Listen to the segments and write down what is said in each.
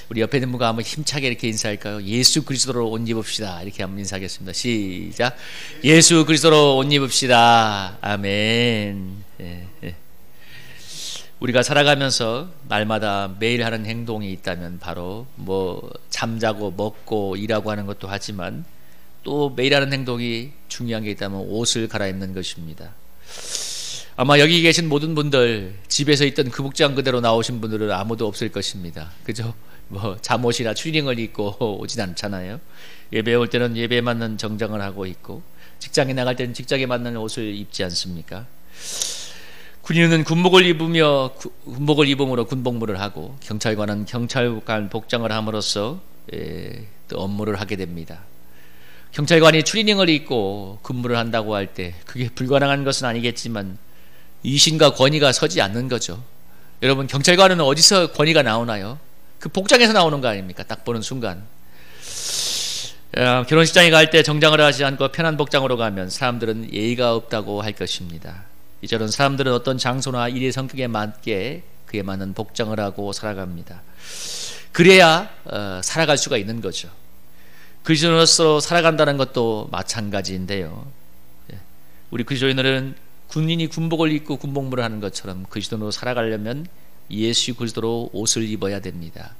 우리 옆에 있는 분과 한번 힘차게 이렇게 인사할까요? 예수 그리스도로 옷 입읍시다. 이렇게 한번 인사하겠습니다. 시작. 예수 그리스도로 옷 입읍시다. 아멘. 예, 예. 우리가 살아가면서 날마다 매일 하는 행동이 있다면 바로 뭐 잠자고 먹고 일하고 하는 것도 하지만 또 매일 하는 행동이 중요한 게 있다면 옷을 갈아입는 것입니다. 아마 여기 계신 모든 분들 집에서 있던 그 복장 그대로 나오신 분들은 아무도 없을 것입니다. 그죠? 뭐 잠옷이나 추리닝을 입고 오진 않잖아요. 예배 올 때는 예배에 맞는 정장을 하고 있고 직장에 나갈 때는 직장에 맞는 옷을 입지 않습니까? 군인은 군복을 입음으로 군복무를 하고 경찰관은 경찰관 복장을 함으로써 또 업무를 하게 됩니다. 경찰관이 추리닝을 입고 근무를 한다고 할 때 그게 불가능한 것은 아니겠지만 이신과 권위가 서지 않는 거죠. 여러분, 경찰관은 어디서 권위가 나오나요? 그 복장에서 나오는 거 아닙니까? 딱 보는 순간. 결혼식장에 갈 때 정장을 하지 않고 편한 복장으로 가면 사람들은 예의가 없다고 할 것입니다. 이처럼 사람들은 어떤 장소나 일의 성격에 맞게 그에 맞는 복장을 하고 살아갑니다. 그래야 살아갈 수가 있는 거죠. 그리스도인으로서 살아간다는 것도 마찬가지인데요. 우리 그리스도인들은 군인이 군복을 입고 군복무를 하는 것처럼 그리스도인으로 살아가려면 예수 그리스도로 옷을 입어야 됩니다.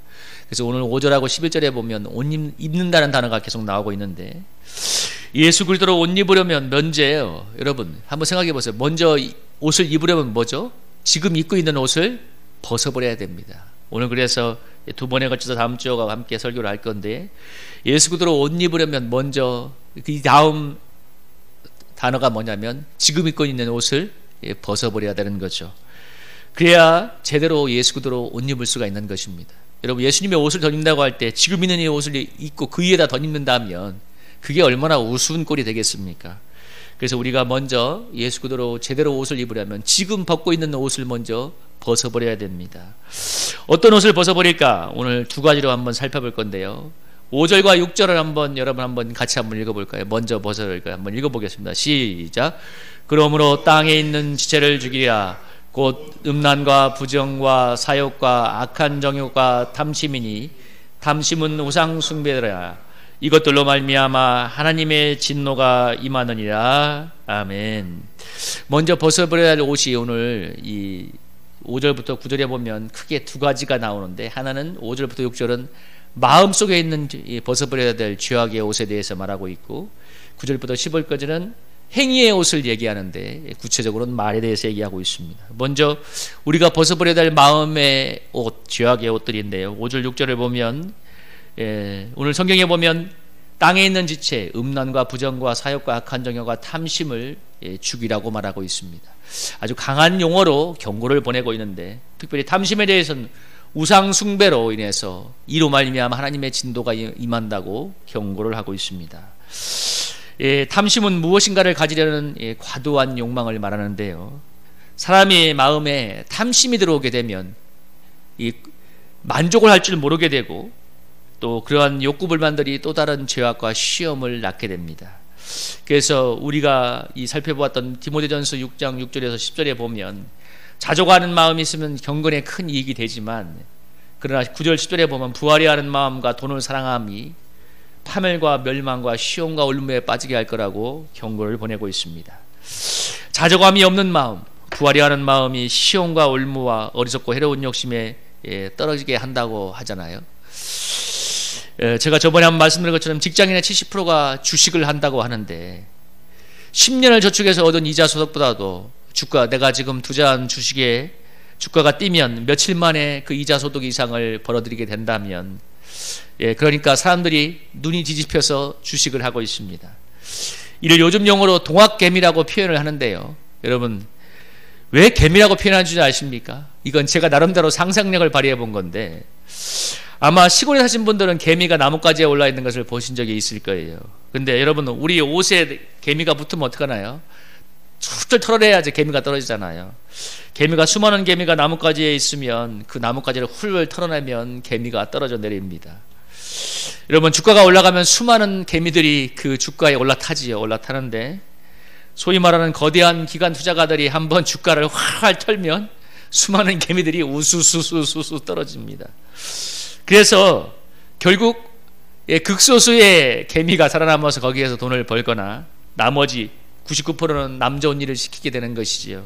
그래서 오늘 5절하고 11절에 보면 옷 입는다는 단어가 계속 나오고 있는데 예수 그리스도로 옷 입으려면 먼저예요. 여러분 한번 생각해 보세요. 먼저 옷을 입으려면 뭐죠? 지금 입고 있는 옷을 벗어버려야 됩니다. 오늘 그래서 두 번에 걸쳐서 다음 주와 함께 설교를 할 건데 예수 그리스도로 옷 입으려면 먼저 그 다음 단어가 뭐냐면 지금 입고 있는 옷을 벗어버려야 되는 거죠. 그래야 제대로 예수 그리스도로 옷 입을 수가 있는 것입니다. 여러분 예수님의 옷을 덧입는다고 할 때 지금 있는 이 옷을 입고 그 위에다 덧입는다면 그게 얼마나 우스운 꼴이 되겠습니까? 그래서 우리가 먼저 예수 그리스도로 제대로 옷을 입으려면 지금 벗고 있는 옷을 먼저 벗어버려야 됩니다. 어떤 옷을 벗어버릴까? 오늘 두 가지로 한번 살펴볼 건데요. 5절과 6절을 여러분 한번 같이 한번 읽어볼까요? 먼저 벗어볼까요? 한번 읽어보겠습니다. 시작. 그러므로 땅에 있는 지체를 죽이랴. 곧 음란과 부정과 사욕과 악한 정욕과 탐심이니 탐심은 우상 숭배라. 이것들로 말미암아 하나님의 진노가 임하느니라. 아멘. 먼저 벗어버려야 할 옷이 오늘 이 5절부터 9절에 보면 크게 두 가지가 나오는데 하나는 5절부터 6절은 마음속에 있는 벗어버려야 될 죄악의 옷에 대해서 말하고 있고 9절부터 10절까지는 행위의 옷을 얘기하는데 구체적으로는 말에 대해서 얘기하고 있습니다. 먼저 우리가 벗어버려야 될 마음의 옷, 죄악의 옷들인데요. 5절 6절을 보면 오늘 성경에 보면 땅에 있는 지체, 음란과 부정과 사욕과 악한 정욕과 탐심을 죽이라고 말하고 있습니다. 아주 강한 용어로 경고를 보내고 있는데 특별히 탐심에 대해서는 우상 숭배로 인해서 이로 말미암아 하나님의 진도가 임한다고 경고를 하고 있습니다. 탐심은 무엇인가를 가지려는 과도한 욕망을 말하는데요. 사람의 마음에 탐심이 들어오게 되면 만족을 할 줄 모르게 되고 또 그러한 욕구불만들이 또 다른 죄악과 시험을 낳게 됩니다. 그래서 우리가 살펴보았던 디모데전서 6장 6절에서 10절에 보면 자족하는 마음이 있으면 경건에 큰 이익이 되지만 그러나 9절 10절에 보면 부하려 하는 마음과 돈을 사랑함이 파멸과 멸망과 시험과 올무에 빠지게 할 거라고 경고를 보내고 있습니다. 자족함이 없는 마음, 부하려 하는 마음이 시험과 올무와 어리석고 해로운 욕심에 떨어지게 한다고 하잖아요. 제가 저번에 한번 말씀드린 것처럼 직장인의 70%가 주식을 한다고 하는데 10년을 저축해서 얻은 이자 소득보다도 내가 지금 투자한 주식에 주가가 뛰면 며칠 만에 그 이자 소득 이상을 벌어들이게 된다면 그러니까 사람들이 눈이 뒤집혀서 주식을 하고 있습니다. 이를 요즘 용어로 동학개미라고 표현을 하는데요. 여러분 왜 개미라고 표현하는 줄 아십니까? 이건 제가 나름대로 상상력을 발휘해 본 건데 아마 시골에 사신 분들은 개미가 나뭇가지에 올라 있는 것을 보신 적이 있을 거예요. 근데 여러분 우리 옷에 개미가 붙으면 어떡하나요? 툭툭 털어내야지 개미가 떨어지잖아요. 개미가 수많은 개미가 나뭇가지에 있으면 그 나뭇가지를 훌훌 털어내면 개미가 떨어져 내립니다. 여러분 주가가 올라가면 수많은 개미들이 그 주가에 올라타는데 소위 말하는 거대한 기관 투자가들이 한번 주가를 활활 털면 수많은 개미들이 우수수수수수 떨어집니다. 그래서 결국 극소수의 개미가 살아남아서 거기에서 돈을 벌거나 나머지 99%는 남 좋은 일을 시키게 되는 것이지요.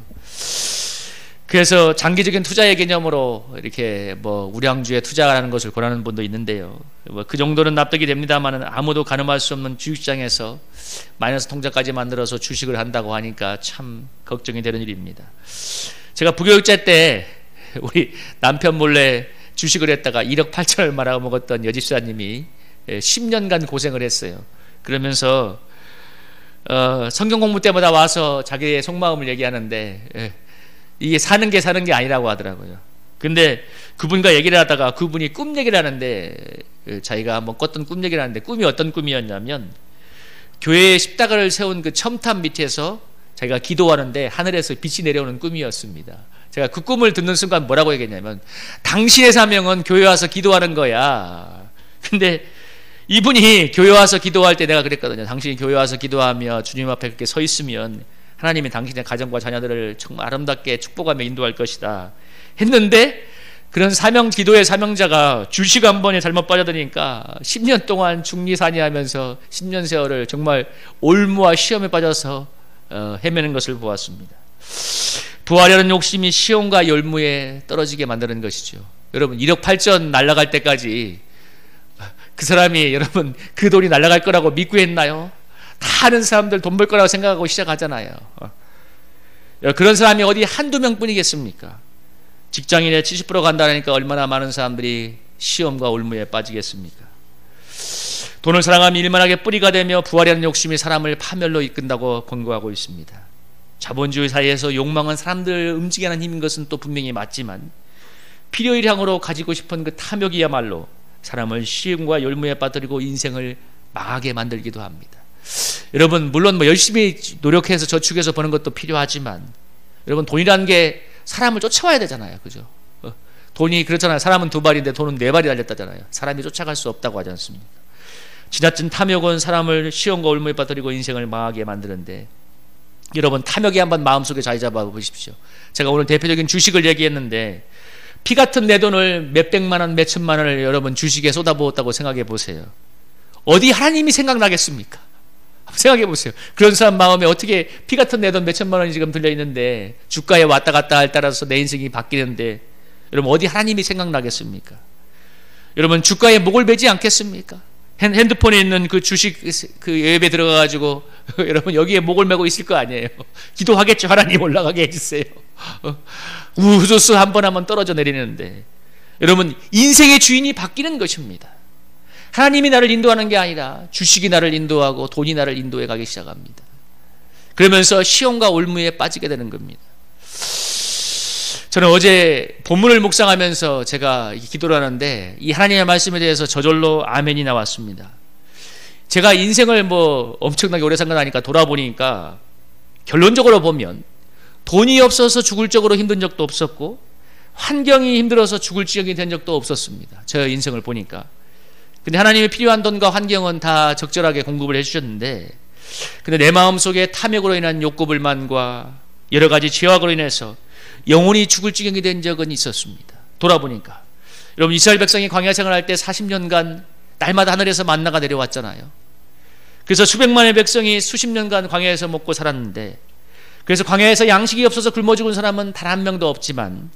그래서 장기적인 투자의 개념으로 이렇게 우량주에 투자하는 것을 권하는 분도 있는데요. 그 정도는 납득이 됩니다만 아무도 가늠할 수 없는 주식시장에서 마이너스 통장까지 만들어서 주식을 한다고 하니까 참 걱정이 되는 일입니다. 제가 부교육자 때 우리 남편 몰래 주식을 했다가 1억 8천을 말아먹었던 여집사님이 10년간 고생을 했어요. 그러면서 성경 공부 때마다 와서 자기의 속마음을 얘기하는데 이게 사는 게 아니라고 하더라고요. 근데 그분과 얘기를 하다가 그분이 꿈 얘기를 하는데 자기가 한번 꿨던 꿈 얘기를 하는데 꿈이 어떤 꿈이었냐면 교회에 십자가를 세운 그 첨탑 밑에서 자기가 기도하는데 하늘에서 빛이 내려오는 꿈이었습니다. 제가 그 꿈을 듣는 순간 뭐라고 얘기했냐면 당신의 사명은 교회 와서 기도하는 거야. 근데 이분이 교회 와서 기도할 때 내가 그랬거든요. 당신이 교회 와서 기도하며 주님 앞에 그렇게 서 있으면 하나님이 당신의 가정과 자녀들을 정말 아름답게 축복하며 인도할 것이다 했는데 그런 기도의 사명자가 주식 한 번에 잘못 빠져드니까 10년 동안 중리산이하면서 10년 세월을 정말 올무와 시험에 빠져서 헤매는 것을 보았습니다. 부하려는 욕심이 시험과 열무에 떨어지게 만드는 것이죠. 여러분 1억 8천 날아갈 때까지 그 사람이 여러분 그 돈이 날아갈 거라고 믿고 했나요? 다 아는 사람들 돈 벌 거라고 생각하고 시작하잖아요. 그런 사람이 어디 한두 명뿐이겠습니까? 직장인의 70% 간다니까 얼마나 많은 사람들이 시험과 올무에 빠지겠습니까? 돈을 사랑하며 일만하게 뿌리가 되며 부하려는 욕심이 사람을 파멸로 이끈다고 권고하고 있습니다. 자본주의 사회에서 욕망은 사람들을 움직이게 하는 힘인 것은 또 분명히 맞지만 필요일 향으로 가지고 싶은 그 탐욕이야말로 사람을 시험과 열무에 빠뜨리고 인생을 망하게 만들기도 합니다. 여러분 물론 열심히 노력해서 저축해서 버는 것도 필요하지만 여러분 돈이라는 게 사람을 쫓아와야 되잖아요. 그죠? 돈이 그렇잖아요. 사람은 2발인데 돈은 4발이 달렸다잖아요. 사람이 쫓아갈 수 없다고 하지 않습니까? 지나친 탐욕은 사람을 시험과 올무에 빠뜨리고 인생을 망하게 만드는데 여러분 탐욕이 한번 마음속에 자리 잡아 보십시오. 제가 오늘 대표적인 주식을 얘기했는데 피 같은 내 돈을 몇백만 원, 몇천만 원을 여러분 주식에 쏟아부었다고 생각해 보세요. 어디 하나님이 생각나겠습니까? 생각해 보세요. 그런 사람 마음에 어떻게 피 같은 내 돈 몇천만 원이 지금 들려있는데 주가에 왔다 갔다 할 따라서 내 인생이 바뀌는데 여러분 어디 하나님이 생각나겠습니까? 여러분 주가에 목을 매지 않겠습니까? 핸드폰에 있는 그 주식 그 앱에 들어가가지고 여러분 여기에 목을 매고 있을 거 아니에요. 기도하겠죠. 하나님 올라가게 해주세요. 우주수 한 번 하면 떨어져 내리는데 여러분 인생의 주인이 바뀌는 것입니다. 하나님이 나를 인도하는 게 아니라 주식이 나를 인도하고 돈이 나를 인도해 가기 시작합니다. 그러면서 시험과 올무에 빠지게 되는 겁니다. 저는 어제 본문을 묵상하면서 제가 기도를 하는데 이 하나님의 말씀에 대해서 저절로 아멘이 나왔습니다. 제가 인생을 엄청나게 오래 산 건 아니까 돌아보니까 결론적으로 보면 돈이 없어서 죽을 적으로 힘든 적도 없었고 환경이 힘들어서 죽을 지경이 된 적도 없었습니다. 제 인생을 보니까. 근데 하나님이 필요한 돈과 환경은 다 적절하게 공급을 해주셨는데 근데 내 마음속에 탐욕으로 인한 욕구불만과 여러 가지 죄악으로 인해서 영혼이 죽을 지경이 된 적은 있었습니다. 돌아보니까 여러분 이스라엘 백성이 광야 생활할 때 40년간 날마다 하늘에서 만나가 내려왔잖아요. 그래서 수백만의 백성이 수십 년간 광야에서 먹고 살았는데 그래서 광야에서 양식이 없어서 굶어 죽은 사람은 단 한 명도 없지만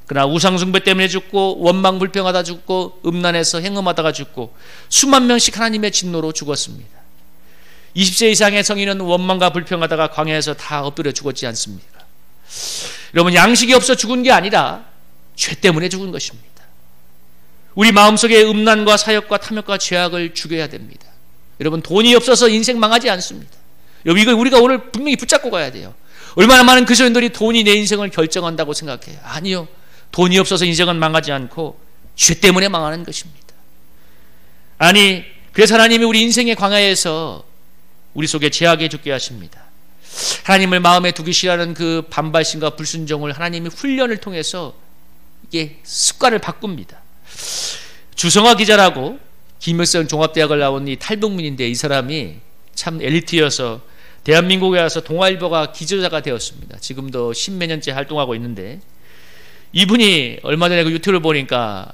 그러나 우상숭배 때문에 죽고 원망 불평하다 죽고 음란해서 행음하다가 죽고 수만 명씩 하나님의 진노로 죽었습니다. 20세 이상의 성인은 원망과 불평하다가 광야에서 다 엎드려 죽었지 않습니까? 여러분 양식이 없어 죽은 게 아니라 죄 때문에 죽은 것입니다. 우리 마음속에 음란과 사욕과 탐욕과 죄악을 죽여야 됩니다. 여러분 돈이 없어서 인생 망하지 않습니다. 이거 우리가 오늘 분명히 붙잡고 가야 돼요. 얼마나 많은 그리스도인들이 돈이 내 인생을 결정한다고 생각해요. 아니요. 돈이 없어서 인생은 망하지 않고 죄 때문에 망하는 것입니다. 아니 그래서 하나님이 우리 인생의 광야에서 우리 속에 죄악에 죽게 하십니다. 하나님을 마음에 두기 싫어하는 그 반발심과 불순종을 하나님이 훈련을 통해서 이게 습관을 바꿉니다. 주성화 기자라고 김일성 종합대학을 나온 이 탈북민인데 이 사람이 참 엘리트여서 대한민국에 와서 동아일보가 기자가 되었습니다. 지금도 십몇 년째 활동하고 있는데 이분이 얼마 전에 그 유튜브를 보니까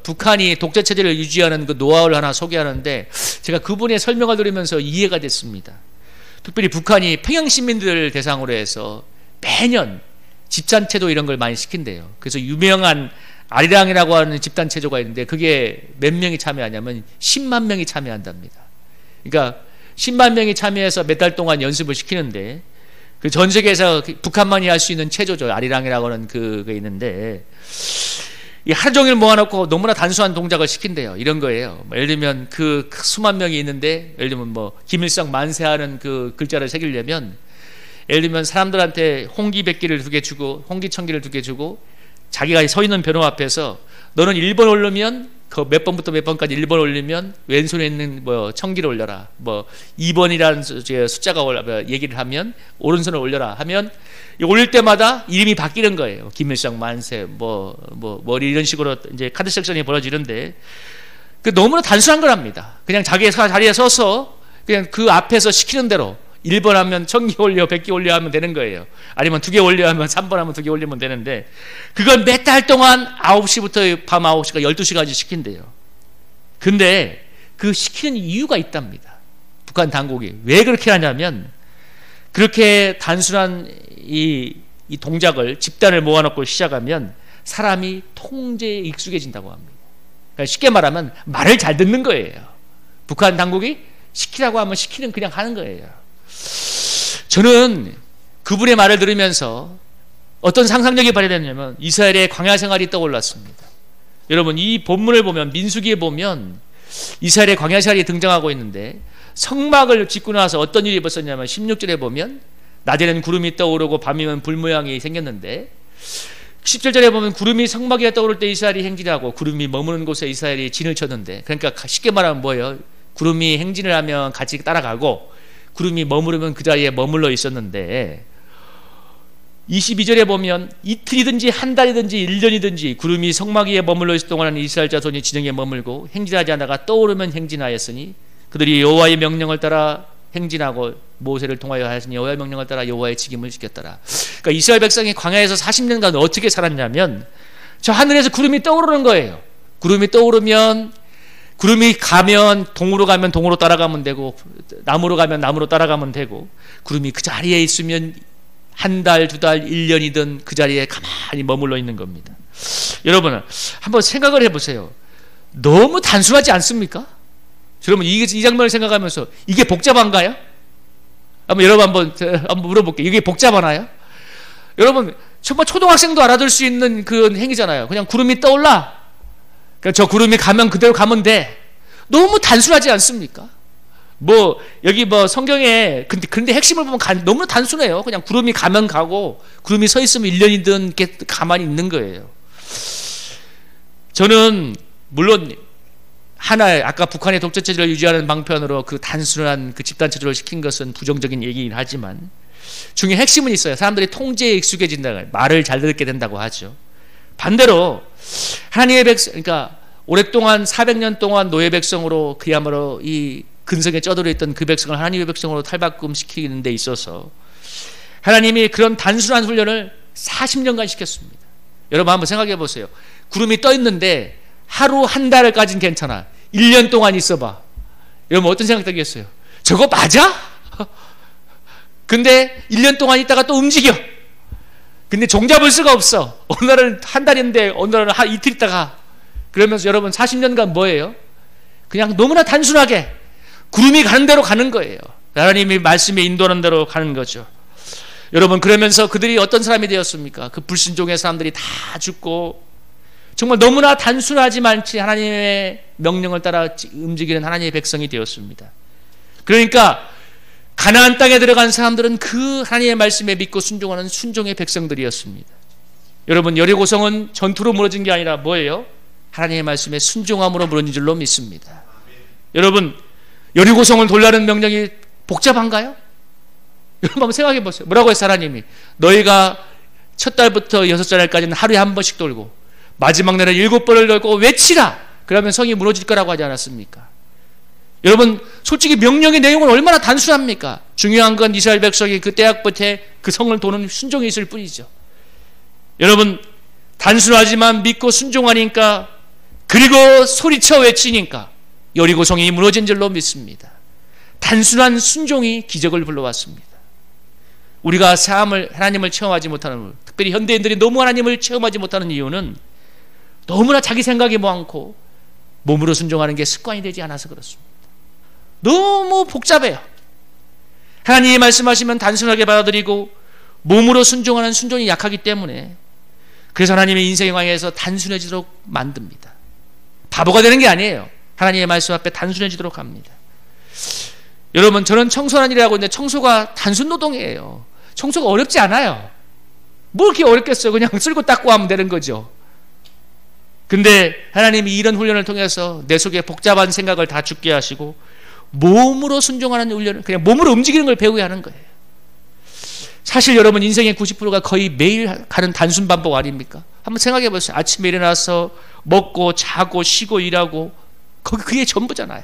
북한이 독재 체제를 유지하는 그 노하우를 하나 소개하는데 제가 그분의 설명을 들으면서 이해가 됐습니다. 특별히 북한이 평양 시민들을 대상으로 해서 매년 집단체조 이런 걸 많이 시킨대요. 그래서 유명한 아리랑이라고 하는 집단체조가 있는데 그게 몇 명이 참여하냐면 10만 명이 참여한답니다. 그러니까 10만 명이 참여해서 몇 달 동안 연습을 시키는데 그 전 세계에서 북한만이 할 수 있는 체조죠. 아리랑이라고 하는 그게 있는데 하루 종일 모아놓고 너무나 단순한 동작을 시킨대요. 이런 거예요. 예를 들면 그 수만 명이 있는데 예를 들면 뭐 김일성 만세하는 그 글자를 새기려면 예를 들면 사람들한테 홍기백기를 2개 주고 홍기청기를 2개 주고 자기가 서 있는 변호 앞에서 너는 1번 올르면 그 몇 번부터 몇 번까지 1번 올리면 왼손에 있는 뭐 청기를 올려라. 뭐 2번이라는 숫자가 얘기를 하면 오른손을 올려라 하면 올릴 때마다 이름이 바뀌는 거예요. 김일성 만세 뭐 이런 식으로 이제 카드 섹션이 벌어지는데 그 너무나 단순한 거랍니다. 그냥 자기 자리에 서서 그냥 그 앞에서 시키는 대로 1번 하면 1000개 올려 100개 올려 하면 되는 거예요. 아니면 2개 올려 하면 3번 하면 2개 올리면 되는데 그걸 몇 달 동안 9시부터 밤 9시가 12시까지 시킨대요. 근데 그 시키는 이유가 있답니다. 북한 당국이 왜 그렇게 하냐면 그렇게 단순한 이 동작을 집단을 모아놓고 시작하면 사람이 통제에 익숙해진다고 합니다. 그러니까 쉽게 말하면 말을 잘 듣는 거예요. 북한 당국이 시키라고 하면 시키는 그냥 하는 거예요. 저는 그분의 말을 들으면서 어떤 상상력이 발휘됐냐면 이스라엘의 광야 생활이 떠올랐습니다. 여러분 이 본문을 보면 민수기에 보면 이스라엘의 광야 생활이 등장하고 있는데 성막을 짓고 나서 어떤 일이 벌어졌냐면 16절에 보면 낮에는 구름이 떠오르고 밤이면 불 모양이 생겼는데 17절에 보면 구름이 성막 위에 떠오를 때 이스라엘이 행진하고 구름이 머무는 곳에 이스라엘이 진을 쳤는데 그러니까 쉽게 말하면 뭐예요? 구름이 행진을 하면 같이 따라가고 구름이 머무르면 그 자리에 머물러 있었는데 22절에 보면 이틀이든지 한 달이든지 1년이든지 구름이 성막 위에 머물러 있을 동안은 이스라엘 자손이 진영에 머물고 행진하지 않다가 떠오르면 행진하였으니 그들이 여호와의 명령을 따라 행진하고 모세를 통하여 하시니 여호와의 명령을 따라 여호와의 직임을 지켰더라. 그러니까 이스라엘 백성이 광야에서 40년간 어떻게 살았냐면 저 하늘에서 구름이 떠오르는 거예요. 구름이 떠오르면 구름이 가면 동으로 가면 동으로 따라가면 되고 남으로 가면 남으로 따라가면 되고 구름이 그 자리에 있으면 한 달, 2달, 1년이든 그 자리에 가만히 머물러 있는 겁니다. 여러분 한번 생각을 해보세요. 너무 단순하지 않습니까? 여러분 이 장면을 생각하면서 이게 복잡한가요? 여러분 한번 물어볼게요. 이게 복잡하나요? 여러분 정말 초등학생도 알아들 수 있는 그 행위잖아요. 그냥 구름이 떠올라. 그러니까 저 구름이 가면 그대로 가면 돼. 너무 단순하지 않습니까? 여기 성경에 근데 핵심을 보면 너무 단순해요. 그냥 구름이 가면 가고 구름이 서 있으면 1년이든 이렇게 가만히 있는 거예요. 저는 물론 아까 북한의 독재 체제를 유지하는 방편으로 그 단순한 그 집단 체제를 시킨 것은 부정적인 얘기긴 하지만 중에 핵심은 있어요. 사람들이 통제에 익숙해진다. 말을 잘 듣게 된다고 하죠. 반대로 하나님의 백성, 그러니까 오랫동안 400년 동안 노예 백성으로 그야말로 이 근성에 쩌들어 있던 그 백성을 하나님의 백성으로 탈바꿈시키는 데 있어서 하나님이 그런 단순한 훈련을 40년간 시켰습니다. 여러분 한번 생각해 보세요. 구름이 떠 있는데 하루 한 달까지는 괜찮아. 1년 동안 있어봐. 여러분 어떤 생각 들겠어요? 저거 맞아? 근데 1년 동안 있다가 또 움직여. 근데 종잡을 수가 없어. 어느 날은 한 달인데 어느 날은 이틀 있다가. 그러면서 여러분 40년간 뭐예요? 그냥 너무나 단순하게 구름이 가는 대로 가는 거예요. 하나님이 말씀에 인도하는 대로 가는 거죠. 여러분 그러면서 그들이 어떤 사람이 되었습니까? 그 불순종의 사람들이 다 죽고 정말 너무나 단순하지만치 하나님의 명령을 따라 움직이는 하나님의 백성이 되었습니다. 그러니까 가나안 땅에 들어간 사람들은 그 하나님의 말씀에 믿고 순종하는 순종의 백성들이었습니다. 여러분 여리고성은 전투로 무너진 게 아니라 뭐예요? 하나님의 말씀에 순종함으로 무너진 줄로 믿습니다. 여러분 여리고성을 돌라는 명령이 복잡한가요? 여러분 한번 생각해 보세요. 뭐라고 했어요? 하나님이 너희가 첫 달부터 6달까지는 하루에 한 번씩 돌고 마지막 날에 7번을 돌고 외치라. 그러면 성이 무너질 거라고 하지 않았습니까? 여러분 솔직히 명령의 내용은 얼마나 단순합니까? 중요한 건 이스라엘 백성이 그 때약부터 그 성을 도는 순종이 있을 뿐이죠. 여러분 단순하지만 믿고 순종하니까, 그리고 소리쳐 외치니까 여리고성이 무너진 줄로 믿습니다. 단순한 순종이 기적을 불러왔습니다. 우리가 하나님을 체험하지 못하는, 특별히 현대인들이 너무 하나님을 체험하지 못하는 이유는 너무나 자기 생각이 많고 몸으로 순종하는 게 습관이 되지 않아서 그렇습니다. 너무 복잡해요. 하나님이 말씀하시면 단순하게 받아들이고 몸으로 순종하는 순종이 약하기 때문에, 그래서 하나님의 인생의 광야에서 단순해지도록 만듭니다. 바보가 되는 게 아니에요. 하나님의 말씀 앞에 단순해지도록 합니다. 여러분, 저는 청소하는 일을 하고 있는데 청소가 단순 노동이에요. 청소가 어렵지 않아요. 뭐 그렇게 어렵겠어요. 그냥 쓸고 닦고 하면 되는 거죠. 근데 하나님이 이런 훈련을 통해서 내 속에 복잡한 생각을 다 죽게 하시고 몸으로 순종하는 훈련을, 그냥 몸으로 움직이는 걸 배우게 하는 거예요. 사실 여러분, 인생의 90%가 거의 매일 가는 단순 반복 아닙니까? 한번 생각해 보세요. 아침에 일어나서 먹고 자고 쉬고 일하고, 그게 전부잖아요.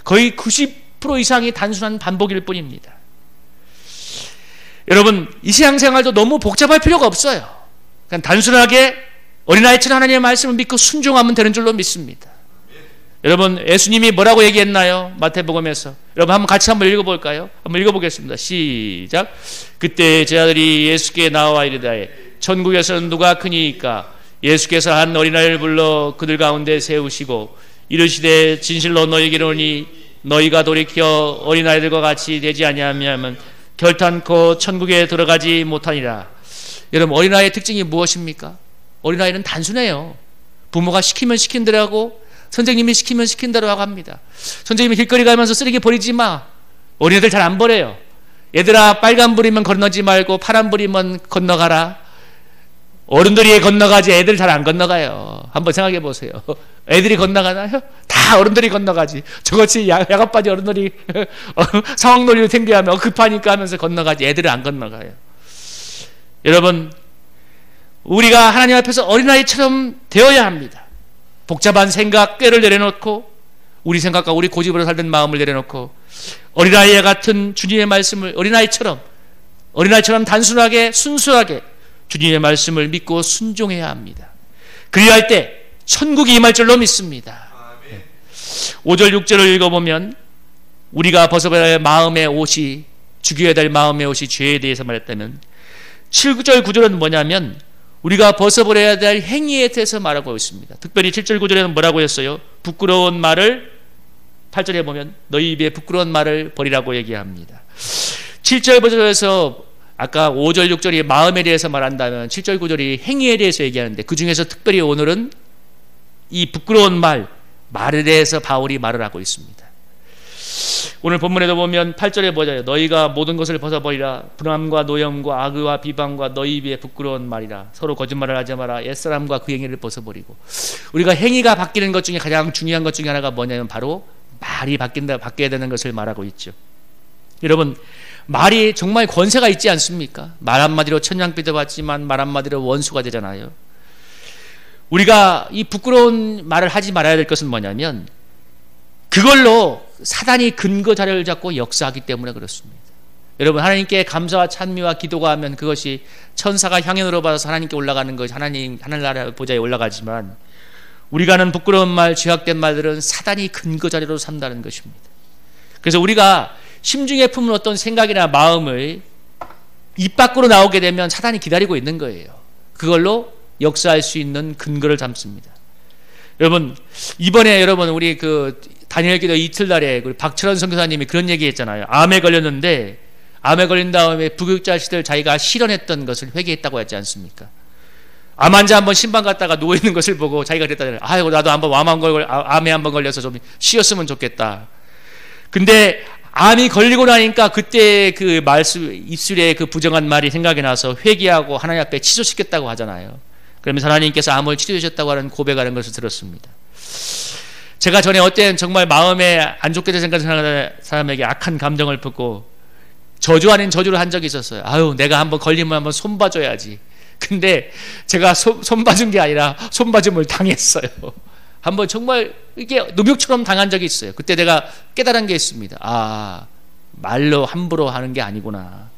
거의 90% 이상이 단순한 반복일 뿐입니다. 여러분, 이 신앙생활도 너무 복잡할 필요가 없어요. 그냥 단순하게 어린아이처럼 하나님의 말씀을 믿고 순종하면 되는 줄로 믿습니다. 여러분, 예수님이 뭐라고 얘기했나요? 마태복음에서. 여러분, 같이 한번 읽어볼까요? 한번 읽어보겠습니다. 시작. 그때 제자들이 예수께 나와 이르되 천국에서는 누가 크니까? 예수께서 한 어린아이를 불러 그들 가운데 세우시고 이르시되 진실로 너희에게 이르노니 너희가 돌이켜 어린아이들과 같이 되지 아니하면 결탄코 천국에 들어가지 못하니라. 여러분, 어린아이의 특징이 무엇입니까? 어린아이는 단순해요. 부모가 시키면 시킨 대로 하고, 선생님이 시키면 시킨 대로 하고 합니다. 선생님이 길거리 가면서 쓰레기 버리지 마. 어린애들 잘 안 버려요. 얘들아, 빨간불이면 건너지 말고 파란불이면 건너가라. 어른들이 건너가지 애들 잘 안 건너가요. 한번 생각해 보세요. 애들이 건너가나요? 다 어른들이 건너가지. 저같이 야간바지 어른들이 상황놀이를 생겨하면 급하니까 하면서 건너가지 애들은 안 건너가요. 여러분, 우리가 하나님 앞에서 어린아이처럼 되어야 합니다. 복잡한 생각, 꾀를 내려놓고 우리 생각과 우리 고집으로 살던 마음을 내려놓고 어린아이와 같은 주님의 말씀을 어린아이처럼 단순하게 순수하게 주님의 말씀을 믿고 순종해야 합니다. 그리할 때 천국이 임할 줄로 믿습니다. 5절 6절을 읽어보면 우리가 벗어버려야 할 마음의 옷이, 죽여야 될 마음의 옷이 죄에 대해서 말했다면 7절 9절은 뭐냐면 우리가 벗어버려야 될 행위에 대해서 말하고 있습니다. 특별히 7절 9절에는 뭐라고 했어요? 부끄러운 말을, 8절에 보면 너희 입에 부끄러운 말을 버리라고 얘기합니다. 7절 9절에서 아까 5절 6절이 마음에 대해서 말한다면 7절 9절이 행위에 대해서 얘기하는데, 그 중에서 특별히 오늘은 이 부끄러운 말에 대해서 바울이 말을 하고 있습니다. 오늘 본문에도 보면 8절에 보자요. 너희가 모든 것을 벗어버리라. 불암과 노염과 악의와 비방과 너희 입에 부끄러운 말이라. 서로 거짓말을 하지 마라. 옛사람과 그 행위를 벗어버리고. 우리가 행위가 바뀌는 것 중에 가장 중요한 것 중에 하나가 뭐냐면 바로 말이 바뀌어야 되는 것을 말하고 있죠. 여러분, 말이 정말 권세가 있지 않습니까? 말 한마디로 천냥빚도 받지만 말 한마디로 원수가 되잖아요. 우리가 이 부끄러운 말을 하지 말아야 될 것은 뭐냐면 그걸로 사단이 근거 자료를 잡고 역사하기 때문에 그렇습니다. 여러분, 하나님께 감사와 찬미와 기도가 하면 그것이 천사가 향연으로 받아서 하나님께 올라가는 것이 하늘나라 보좌에 올라가지만, 우리가 하는 부끄러운 말, 죄악된 말들은 사단이 근거 자료로 삼다는 것입니다. 그래서 우리가 심중에 품은 어떤 생각이나 마음을 입 밖으로 나오게 되면 사단이 기다리고 있는 거예요. 그걸로 역사할 수 있는 근거를 담습니다. 여러분, 이번에 우리 다니엘 기도 이틀날에 박철원 선교사님이 그런 얘기 했잖아요. 암에 걸렸는데 암에 걸린 다음에 부교육자 시절 자기가 실현했던 것을 회개했다고 했지 않습니까? 암 환자 한번 신방 갔다가 누워있는 것을 보고 자기가 그랬다잖아요. 아이고, 나도 한번 암에 한번 걸려서 좀 쉬었으면 좋겠다. 근데 암이 걸리고 나니까 그때 그 말씀, 입술에 그 부정한 말이 생각이 나서 회개하고 하나님 앞에 치료시켰다고 하잖아요. 그러면서 하나님께서 암을 치료해 주셨다고 하는 고백하는 것을 들었습니다. 제가 전에 어떤 정말 마음에 안 좋게 생각하는 사람에게 악한 감정을 품고 저주 아닌 저주를 한 적이 있었어요. 아유, 내가 한번 걸리면 한번 손봐줘야지. 근데 제가 손봐준 게 아니라 손봐줌을 당했어요. 한번 정말 이게 노병처럼 당한 적이 있어요. 그때 내가 깨달은 게 있습니다. 아, 말로 함부로 하는 게 아니구나.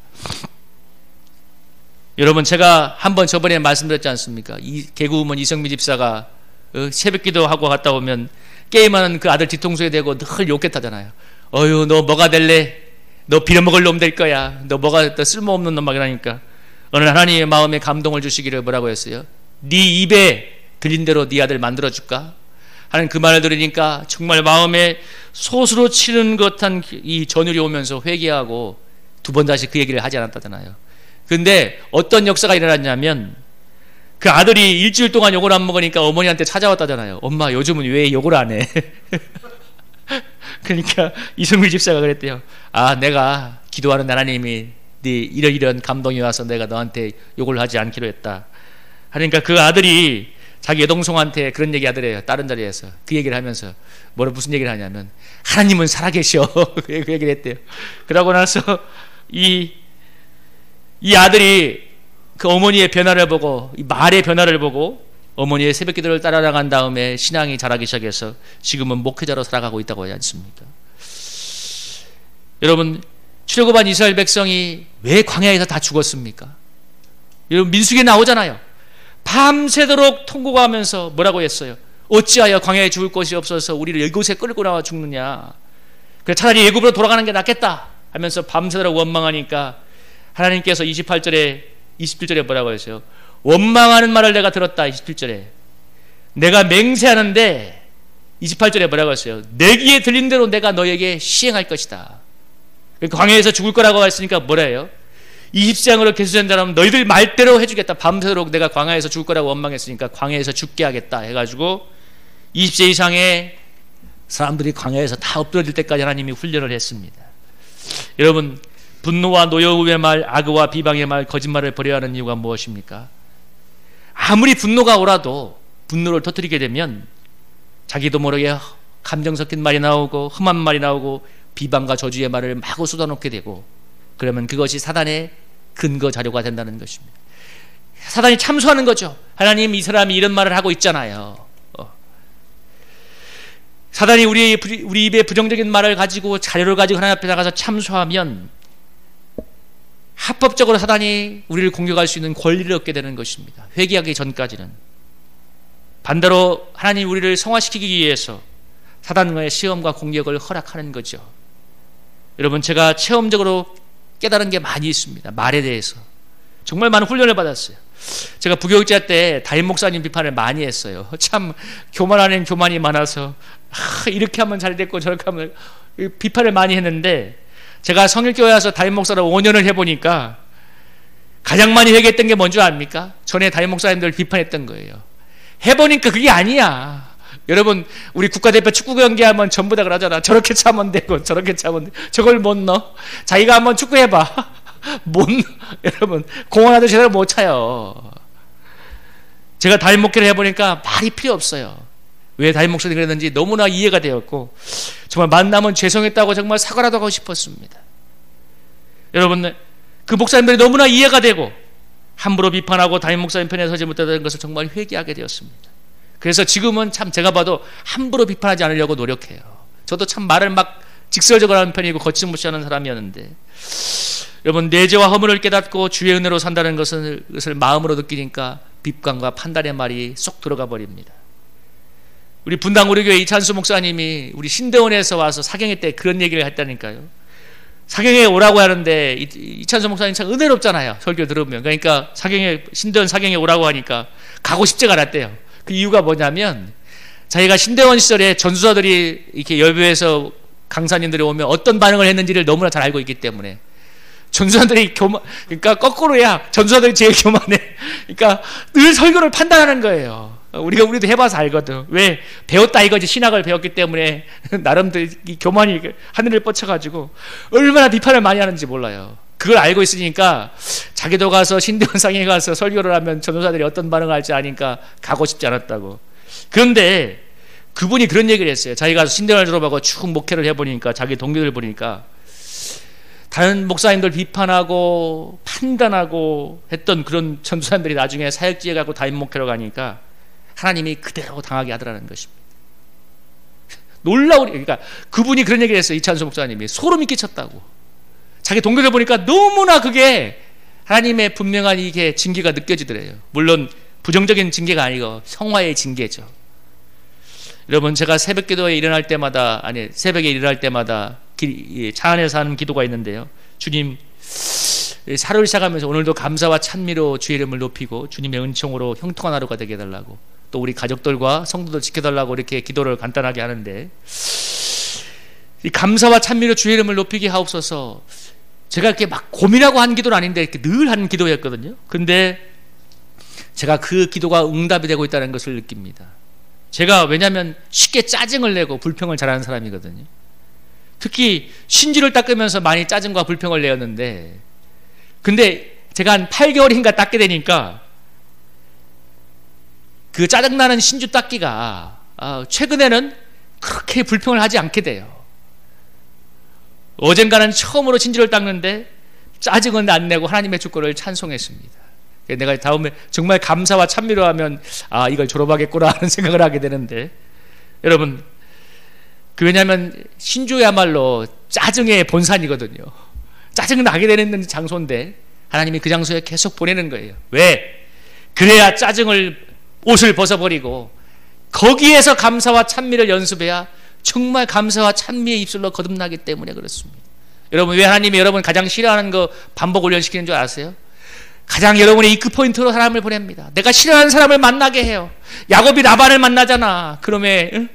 여러분, 제가 한번 저번에 말씀드렸지 않습니까? 이 개그우먼 이성미 집사가 새벽기도 하고 갔다 오면 게임하는 그 아들 뒤통수에 대고 늘 욕했다잖아요. 어휴, 너 뭐가 될래? 너 빌어먹을 놈 될 거야. 너 뭐가 더 쓸모없는 놈 막 이러니까 오늘 하나님의 마음에 감동을 주시기를 뭐라고 했어요? 네 입에 들린 대로 네 아들 만들어줄까? 하는 그 말을 들으니까 정말 마음에 솟으로 치는 듯한 이 전율이 오면서 회개하고 두 번 다시 그 얘기를 하지 않았다잖아요. 근데 어떤 역사가 일어났냐면 그 아들이 일주일 동안 욕을 안 먹으니까 어머니한테 찾아왔다잖아요. 엄마, 요즘은 왜 욕을 안 해? 그러니까 이성미 집사가 그랬대요. 아, 내가 기도하는 하나님이 네 이런 감동이 와서 내가 너한테 욕을 하지 않기로 했다. 그러니까 그 아들이 자기 여동생한테 그런 얘기 하더래요. 다른 자리에서 그 얘기를 하면서 무슨 얘기를 하냐면 하나님은 살아계셔. 그 얘기를 했대요. 그러고 나서 이 아들이 그 어머니의 변화를 보고, 이 말의 변화를 보고 어머니의 새벽기도를 따라나간 다음에 신앙이 자라기 시작해서 지금은 목회자로 살아가고 있다고 하지 않습니까? 여러분, 출애굽한 이스라엘 백성이 왜 광야에서 다 죽었습니까? 여러분, 민수기에 나오잖아요. 밤새도록 통곡하면서 뭐라고 했어요? 어찌하여 광야에 죽을 곳이 없어서 우리를 이곳에 끌고 나와 죽느냐? 그래, 차라리 애굽으로 돌아가는 게 낫겠다 하면서 밤새도록 원망하니까 하나님께서 27절에 뭐라고 했어요? 원망하는 말을 내가 들었다. 27절에 내가 맹세하는데 28절에 뭐라고 했어요? 내 귀에 들린 대로 내가 너에게 시행할 것이다. 광야에서 죽을 거라고 했으니까 뭐라 해요? 20장으로 계수된 사람은 너희들 말대로 해주겠다. 밤새도록 내가 광야에서 죽을 거라고 원망했으니까 광야에서 죽게 하겠다 해가지고 20세 이상의 사람들이 광야에서 다 엎드러질 때까지 하나님이 훈련을 했습니다. 여러분, 분노와 노여움의 말, 악의와 비방의 말, 거짓말을 버려야 하는 이유가 무엇입니까? 아무리 분노가 오라도 분노를 터뜨리게 되면 자기도 모르게 감정 섞인 말이 나오고 험한 말이 나오고 비방과 저주의 말을 마구 쏟아놓게 되고, 그러면 그것이 사단의 근거 자료가 된다는 것입니다. 사단이 참소하는 거죠. 하나님, 이 사람이 이런 말을 하고 있잖아요. 사단이 우리 입에 부정적인 말을 가지고 자료를 가지고 하나님 앞에 나가서 참소하면 합법적으로 사단이 우리를 공격할 수 있는 권리를 얻게 되는 것입니다. 회개하기 전까지는. 반대로 하나님 우리를 성화시키기 위해서 사단과의 시험과 공격을 허락하는 거죠. 여러분, 제가 체험적으로 깨달은 게 많이 있습니다. 말에 대해서 정말 많은 훈련을 받았어요. 제가 부교육자 때 담임 목사님 비판을 많이 했어요. 참 교만 아닌 교만이 많아서 이렇게 하면 잘 됐고 저렇게 하면, 비판을 많이 했는데 제가 성일교회 와서 담임 목사로 5년을 해보니까 가장 많이 회개했던 게 뭔지 압니까? 전에 담임 목사님들 비판했던 거예요. 해보니까 그게 아니야. 여러분, 우리 국가대표 축구 경기하면 전부 다 그러잖아. 저렇게 차면 되고 저렇게 차면 돼. 저걸 못 넣어? 자기가 한번 축구 해봐. 못 넣어. 여러분, 공원 아저씨 제대로 못 차요. 제가 담임 목회를 해보니까 말이 필요 없어요. 왜 담임 목사님이 그랬는지 너무나 이해가 되었고, 정말 만나면 죄송했다고 정말 사과라도 하고 싶었습니다. 여러분, 그 목사님들이 너무나 이해가 되고 함부로 비판하고 담임 목사님 편에 서지 못했다는 것을 정말 회개하게 되었습니다. 그래서 지금은 참 제가 봐도 함부로 비판하지 않으려고 노력해요. 저도 참 말을 막 직설적으로 하는 편이고 거침없이 하는 사람이었는데, 여러분, 내 죄와 허물을 깨닫고 주의 은혜로 산다는 것을 마음으로 느끼니까 비판과 판단의 말이 쏙 들어가 버립니다. 우리 분당 우리교회 이찬수 목사님이 우리 신대원에서 와서 사경회 때 그런 얘기를 했다니까요. 사경회에 오라고 하는데 이찬수 목사님 참 은혜롭잖아요. 설교 들으면. 그러니까 신대원 사경회에 오라고 하니까 가고 싶지가 않았대요. 그 이유가 뭐냐면 자기가 신대원 시절에 전수사들이 이렇게 여배에서 강사님들이 오면 어떤 반응을 했는지를 너무나 잘 알고 있기 때문에, 전수사들이 그러니까 거꾸로야 전수사들이 제일 교만해. 그러니까 늘 설교를 판단하는 거예요. 우리도 해봐서 알거든. 왜? 배웠다 이거지. 신학을 배웠기 때문에 나름대로 이 교만이 하늘을 뻗쳐가지고 얼마나 비판을 많이 하는지 몰라요. 그걸 알고 있으니까 자기도 가서 신대원 상에 가서 설교를 하면 전도사들이 어떤 반응을 할지 아니까 가고 싶지 않았다고. 그런데 그분이 그런 얘기를 했어요. 자기가 신대원을 졸업하고 쭉 목회를 해보니까 자기 동기들 보니까 다른 목사님들 비판하고 판단하고 했던 그런 전도사님들이 나중에 사역지에 가고 담임 목회로 가니까 하나님이 그대로 당하게 하더라는 것입니다. 놀라우리. 그러니까 그분이 그런 얘기를 했어요. 이찬수 목사님이 소름이 끼쳤다고. 자기 동료들 보니까 너무나 그게 하나님의 분명한 이게 징계가 느껴지더래요. 물론 부정적인 징계가 아니고 성화의 징계죠. 여러분, 제가 새벽에 일어날 때마다 차 안에서 하는 기도가 있는데요. 주님, 하루를 시작하면서 오늘도 감사와 찬미로 주의 이름을 높이고 주님의 은총으로 형통한 하루가 되게 해달라고, 또 우리 가족들과 성도들 지켜달라고 이렇게 기도를 간단하게 하는데, 이 감사와 찬미로 주의 이름을 높이게 하옵소서, 제가 이렇게 막 고민하고 한 기도는 아닌데 이렇게 늘 하는 기도였거든요. 근데 제가 그 기도가 응답이 되고 있다는 것을 느낍니다. 제가 왜냐하면 쉽게 짜증을 내고 불평을 잘하는 사람이거든요. 특히 신주를 닦으면서 많이 짜증과 불평을 내었는데, 근데 제가 한 8개월인가 닦게 되니까 그 짜증나는 신주 닦기가 최근에는 그렇게 불평을 하지 않게 돼요. 어젠가는 처음으로 신주를 닦는데 짜증은 안 내고 하나님의 주권을 찬송했습니다. 내가 다음에 정말 감사와 찬미로 하면 이걸 졸업하겠구나 하는 생각을 하게 되는데, 여러분, 왜냐하면 신주야말로 짜증의 본산이거든요. 짜증 나게 되는 장소인데 하나님이 그 장소에 계속 보내는 거예요. 왜? 그래야 옷을 벗어버리고 거기에서 감사와 찬미를 연습해야 정말 감사와 찬미의 입술로 거듭나기 때문에 그렇습니다. 여러분, 왜 하나님이 여러분 가장 싫어하는 거 반복 훈련시키는 줄 아세요? 가장 여러분의 이크 포인트로 사람을 보냅니다. 내가 싫어하는 사람을 만나게 해요. 야곱이 라반을 만나잖아. 그러면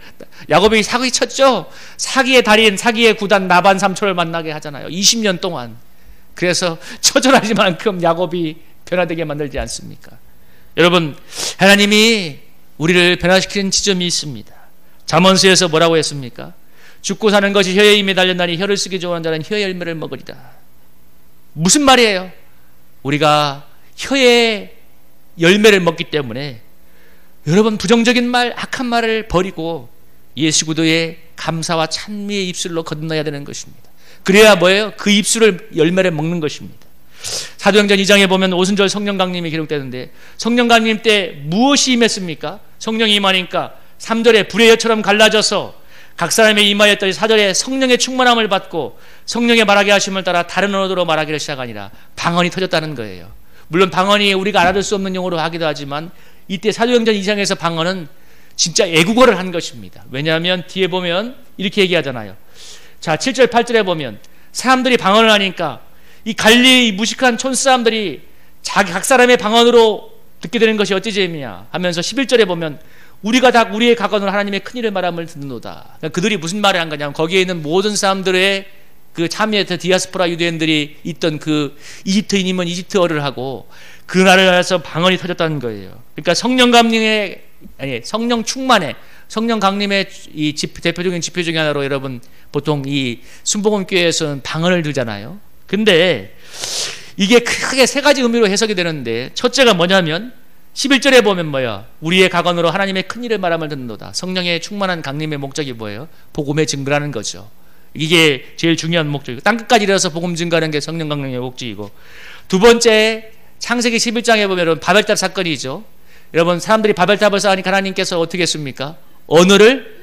야곱이 사기 쳤죠. 사기의 달인, 사기의 구단 라반 삼촌을 만나게 하잖아요. 20년 동안. 그래서 처절하지 만큼 야곱이 변화되게 만들지 않습니까? 여러분, 하나님이 우리를 변화시키는 지점이 있습니다. 잠언서에서 뭐라고 했습니까? 죽고 사는 것이 혀에 힘에 달렸나니 혀를 쓰기 좋아하는 자는 혀의 열매를 먹으리라. 무슨 말이에요? 우리가 혀의 열매를 먹기 때문에 여러분, 부정적인 말, 악한 말을 버리고 예수 그리스도의 감사와 찬미의 입술로 거듭나야 되는 것입니다. 그래야 뭐예요? 그 입술을 열매를 먹는 것입니다. 사도행전 2장에 보면 오순절 성령 강림이 기록되는데, 성령 강림 때 무엇이 임했습니까? 성령이 임하니까 3절에 불의 여처럼 갈라져서 각 사람의 임하였더니 4절에 성령의 충만함을 받고 성령의 말하게 하심을 따라 다른 언어로 말하기를 시작하니라. 방언이 터졌다는 거예요. 물론 방언이 우리가 알아들 수 없는 용어로 하기도 하지만 이때 사도행전 2장에서 방언은 진짜 애국어를 한 것입니다. 왜냐하면 뒤에 보면 이렇게 얘기하잖아요. 자, 7절 8절에 보면 사람들이 방언을 하니까 이 갈릴리 무식한 촌 사람들이 각 사람의 방언으로 듣게 되는 것이 어찌 재미야 하면서 11절에 보면 우리가 다 우리의 각언으로 하나님의 큰일을 말함을 듣는도다. 그러니까 그들이 무슨 말을 한 거냐면 거기에 있는 모든 사람들의 그 참여했던 디아스포라 유대인들이 있던 그 이집트인이면 이집트어를 하고 그 나라에서 방언이 터졌다는 거예요. 그러니까 성령 충만에 성령 강림의 이 대표적인 지표 중에 하나로 여러분 보통 이 순복음교회에서는 방언을 들잖아요. 근데 이게 크게 세 가지 의미로 해석이 되는데, 첫째가 뭐냐면 11절에 보면 뭐야? 우리의 각언으로 하나님의 큰일을 말함을 듣는도다. 성령의 충만한 강림의 목적이 뭐예요? 복음의 증거라는 거죠. 이게 제일 중요한 목적이고, 땅끝까지 이르러서 복음 증거하는 게 성령 강림의 목적이고, 두 번째 창세기 11장에 보면 바벨탑 사건이죠. 여러분, 사람들이 바벨탑을 쌓으니까 하나님께서 어떻게 했습니까? 언어를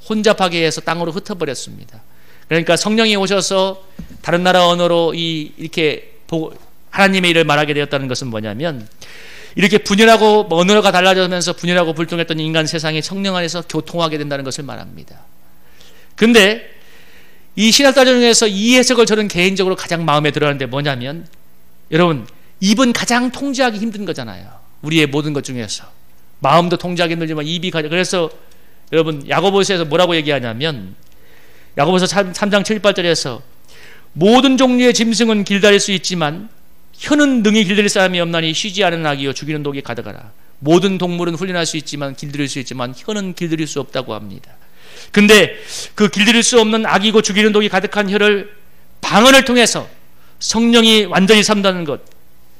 혼잡하게 해서 땅으로 흩어버렸습니다. 그러니까 성령이 오셔서 다른 나라 언어로 이렇게 하나님의 일을 말하게 되었다는 것은 뭐냐면, 이렇게 분열하고 언어가 달라지면서 분열하고 불통했던 인간 세상이 성령 안에서 교통하게 된다는 것을 말합니다. 근데 이 신학사전 중에서 이 해석을 저는 개인적으로 가장 마음에 들어하는데 뭐냐면, 여러분, 입은 가장 통제하기 힘든 거잖아요. 우리의 모든 것 중에서 마음도 통제하기 힘들지만 입이 가장, 그래서 여러분 야고보서에서 뭐라고 얘기하냐면, 야고보서 3장 7, 8절에서 모든 종류의 짐승은 길다릴 수 있지만 혀는 능히 길들일 사람이 없나니 쉬지 않은 악이요 죽이는 독이 가득하라. 모든 동물은 훈련할 수 있지만 길들일 수 있지만 혀는 길들일 수 없다고 합니다. 근데 그 길들일 수 없는 악이고 죽이는 독이 가득한 혀를 방언을 통해서 성령이 완전히 삼다는 것,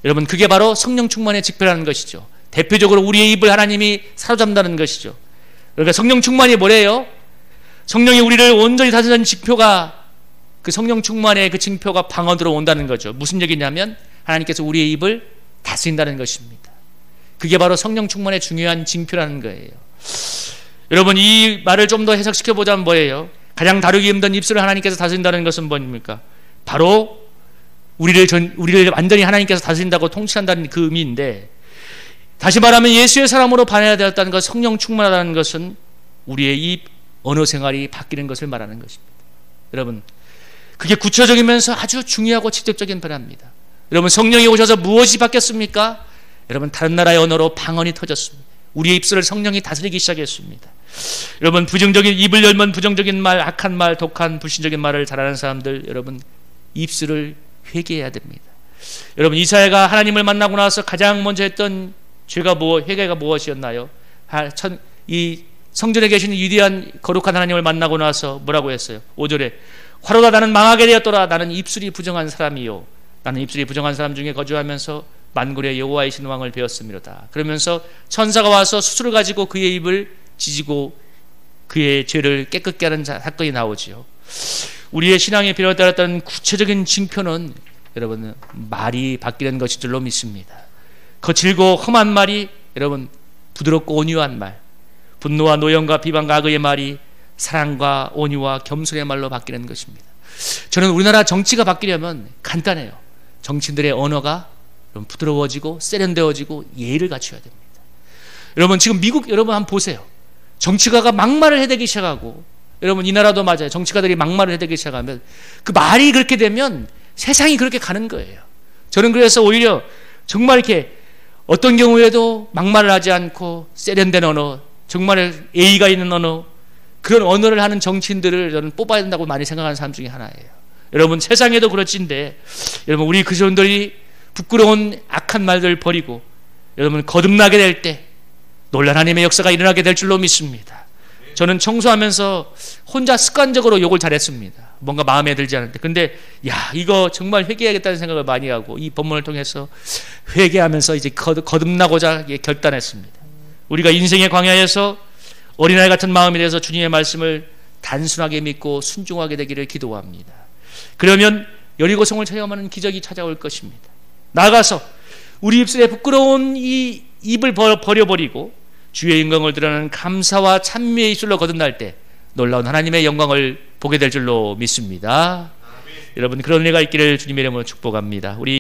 여러분 그게 바로 성령 충만의 직표라는 것이죠. 대표적으로 우리의 입을 하나님이 사로잡는다는 것이죠. 그러니까 성령 충만이 뭐래요? 성령이 우리를 온전히 다스리는 직표가, 그 성령 충만의 그 징표가 방언으로 온다는 거죠. 무슨 얘기냐면 하나님께서 우리의 입을 다스린다는 것입니다. 그게 바로 성령 충만의 중요한 징표라는 거예요. 여러분, 이 말을 좀 더 해석시켜 보자면 뭐예요? 가장 다루기 힘든 입술을 하나님께서 다스린다는 것은 뭡니까? 바로 우리를 완전히 하나님께서 다스린다고 통치한다는 그 의미인데, 다시 말하면 예수의 사람으로 반해야 되었다는 것, 성령 충만하다는 것은 우리의 이 언어 생활이 바뀌는 것을 말하는 것입니다. 여러분, 그게 구체적이면서 아주 중요하고 직접적인 변화입니다. 여러분, 성령이 오셔서 무엇이 바뀌었습니까? 여러분, 다른 나라의 언어로 방언이 터졌습니다. 우리의 입술을 성령이 다스리기 시작했습니다. 여러분, 입을 열면 부정적인 말, 악한 말, 독한 불신적인 말을 잘하는 사람들, 여러분, 입술을 회개해야 됩니다. 여러분, 이사야가 하나님을 만나고 나서 가장 먼저 했던 회개가 무엇이었나요? 이 성전에 계신 위대한 거룩한 하나님을 만나고 나서 뭐라고 했어요? 5절에 화로다 나는 망하게 되었더라. 나는 입술이 부정한 사람이요, 나는 입술이 부정한 사람 중에 거주하면서 만군의 여호와이신 왕을 배웠음이로다. 그러면서 천사가 와서 수술을 가지고 그의 입을 지지고 그의 죄를 깨끗게 하는 사건이 나오지요. 우리의 신앙의 필요에 따랐던 구체적인 징표는 여러분, 말이 바뀌는 것인 줄로 믿습니다. 거칠고 험한 말이 여러분, 부드럽고 온유한 말, 분노와 노염과 비방과 악의 말이 사랑과 온유와 겸손의 말로 바뀌는 것입니다. 저는 우리나라 정치가 바뀌려면 간단해요. 정치인들의 언어가 부드러워지고 세련되어지고 예의를 갖춰야 됩니다. 여러분, 지금 미국 여러분 한번 보세요. 정치가가 막말을 해대기 시작하고, 여러분, 이 나라도 맞아요. 정치가들이 막말을 해대기 시작하면 그 말이 그렇게 되면 세상이 그렇게 가는 거예요. 저는 그래서 오히려 정말 이렇게 어떤 경우에도 막말을 하지 않고 세련된 언어, 정말 예의가 있는 언어, 그런 언어를 하는 정치인들을 저는 뽑아야 된다고 많이 생각하는 사람 중에 하나예요. 여러분, 세상에도 그렇지인데, 여러분, 우리 그리스도인들이 부끄러운 악한 말들 버리고 여러분, 거듭나게 될 때 놀라운 하나님의 역사가 일어나게 될 줄로 믿습니다. 저는 청소하면서 혼자 습관적으로 욕을 잘했습니다. 뭔가 마음에 들지 않을 때. 근데 이거 정말 회개해야겠다는 생각을 많이 하고 이 본문을 통해서 회개하면서 이제 거듭나고자 결단했습니다. 우리가 인생의 광야에서 어린아이 같은 마음이 돼서 주님의 말씀을 단순하게 믿고 순종하게 되기를 기도합니다. 그러면 여리고성을 체험하는 기적이 찾아올 것입니다. 나아가서 우리 입술에 부끄러운 이 입을 버려버리고 주의 영광을 드러내는 감사와 찬미의 입술로 거듭날 때 놀라운 하나님의 영광을 보게 될 줄로 믿습니다. 여러분, 그런 은혜가 있기를 주님의 이름으로 축복합니다. 우리